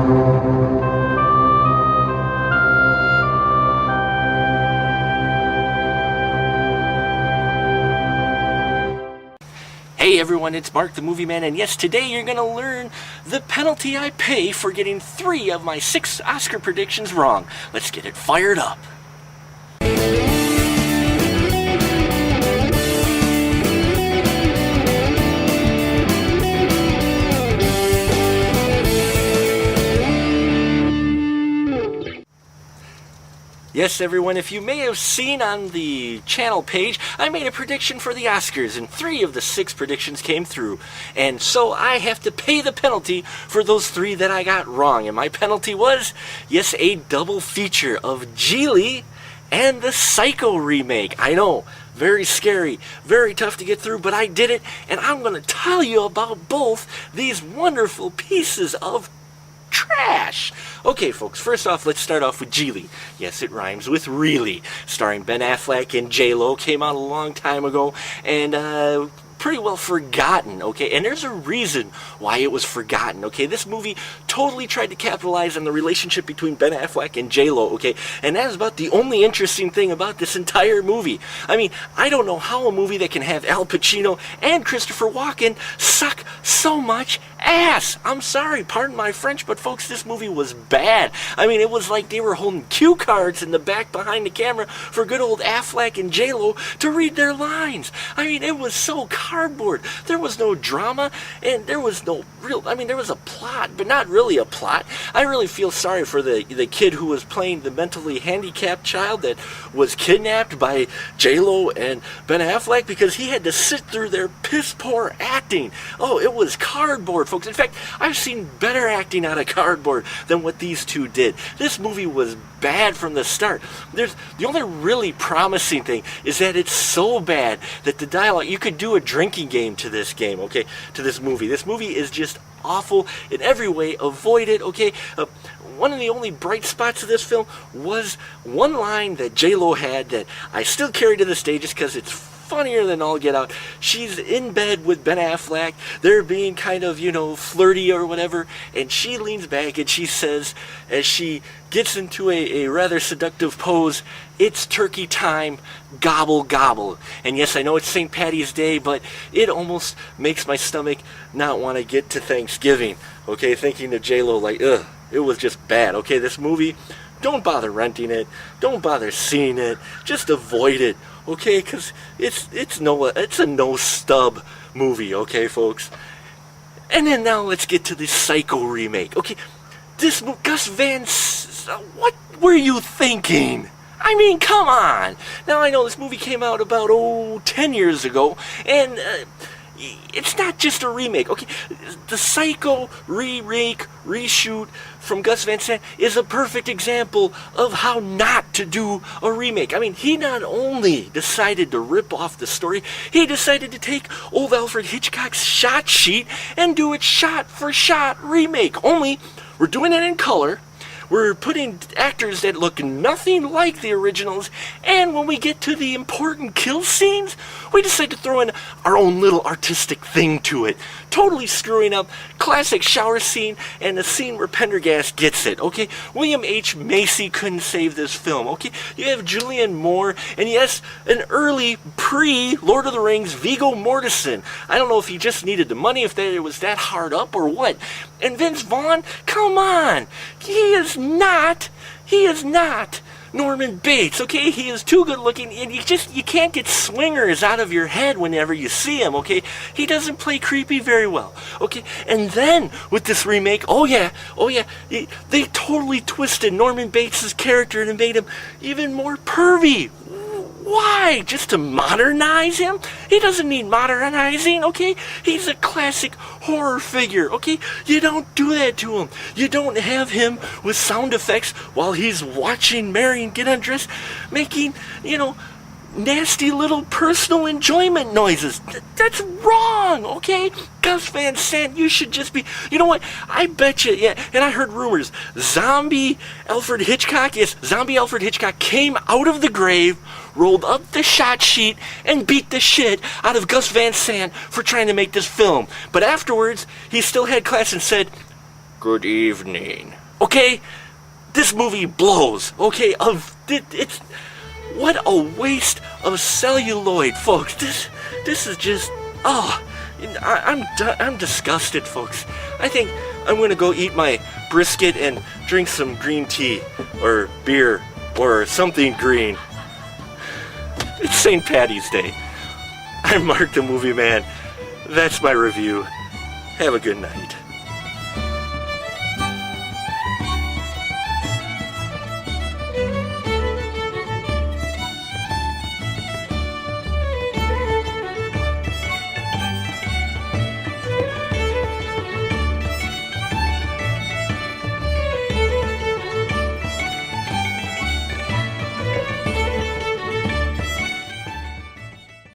Hey everyone, it's Mark the Movie Man, and yes, today you're going to learn the penalty I pay for getting 3 of my 6 Oscar predictions wrong. Let's get it fired up. Yes, everyone, if you may have seen on the channel page, I made a prediction for the Oscars, and 3 of the 6 predictions came through. And so I have to pay the penalty for those 3 that I got wrong. And my penalty was, yes, a double feature of Gigli and the Psycho remake. I know, very scary, very tough to get through, but I did it, and I'm going to tell you about both these wonderful pieces of trash. Okay, folks, first off, let's start off with Gigli. Yes, it rhymes with really. Starring Ben Affleck and J-Lo, came out a long time ago, and pretty well forgotten, okay? And there's a reason why it was forgotten, okay? This movie totally tried to capitalize on the relationship between Ben Affleck and J-Lo, okay? And that is about the only interesting thing about this entire movie. I mean, I don't know how a movie that can have Al Pacino and Christopher Walken suck so much ass. I'm sorry, pardon my French, but folks, this movie was bad. I mean, it was like they were holding cue cards in the back behind the camera for good old Affleck and J-Lo to read their lines. I mean, it was so cardboard. There was no drama, and there was no real, I mean, there was a plot, but not really a plot. I really feel sorry for the kid who was playing the mentally handicapped child that was kidnapped by J-Lo and Ben Affleck, because he had to sit through their piss-poor acting. Oh, it was cardboard, folks. In fact, I've seen better acting out of cardboard than what these two did. This movie was bad from the start. The only really promising thing is that it's so bad that the dialogue, you could do a drinking game to this game, okay, to this movie. This movie is just awful in every way. Avoid it, okay? One of the only bright spots of this film was one line that J-Lo had that I still carry to this day just because it's funnier than all get out. She's in bed with Ben Affleck. They're being kind of, you know, flirty or whatever, and she leans back and she says, as she gets into a rather seductive pose, "It's turkey time, gobble gobble." And yes, I know it's St. Patty's Day, but it almost makes my stomach not want to get to Thanksgiving, okay, thinking of J-Lo like, ugh, it was just bad, okay? This movie, don't bother renting it, don't bother seeing it, just avoid it, okay, because it's a no stub movie, okay, folks. And then now let's get to the Psycho remake, okay. This Gus Van, what were you thinking? I mean, come on. Now I know this movie came out about 10 years ago, and it's not just a remake, okay? The Psycho remake, reshoot from Gus Van Sant is a perfect example of how not to do a remake. I mean, he not only decided to rip off the story, he decided to take old Alfred Hitchcock's shot sheet and do it shot-for-shot remake. Only, we're doing it in color. We're putting actors that look nothing like the originals, and when we get to the important kill scenes, we decide to throw in our own little artistic thing to it, totally screwing up classic shower scene and the scene where Pendergast gets it, okay? William H. Macy couldn't save this film, okay? You have Julianne Moore, and yes, an early pre-Lord of the Rings Viggo Mortensen. I don't know if he just needed the money, if it was that hard up or what. And Vince Vaughn, come on! He is not Norman Bates, okay? He is too good looking, and you can't get swingers out of your head whenever you see him, okay? He doesn't play creepy very well, okay? And then, with this remake, oh yeah, they totally twisted Norman Bates' character and made him even more pervy. Why? Just to modernize him? He doesn't need modernizing, okay? He's a classic horror figure, okay? You don't do that to him. You don't have him with sound effects while he's watching Marion get undressed, making, nasty little personal enjoyment noises. That's wrong, okay? Gus Van Sant, you should just be, you know what? I bet you, yeah, and I heard rumors, zombie Alfred Hitchcock came out of the grave, rolled up the shot sheet, and beat the shit out of Gus Van Sant for trying to make this film. But afterwards, he still had class and said, Good evening. Okay, this movie blows. Okay, it's what a waste of celluloid, folks. This is just I'm disgusted, folks. I think I'm gonna go eat my brisket and drink some green tea or beer or something green. It's St. Patty's Day. I'm Mark the Movie Man. That's my review. Have a good night.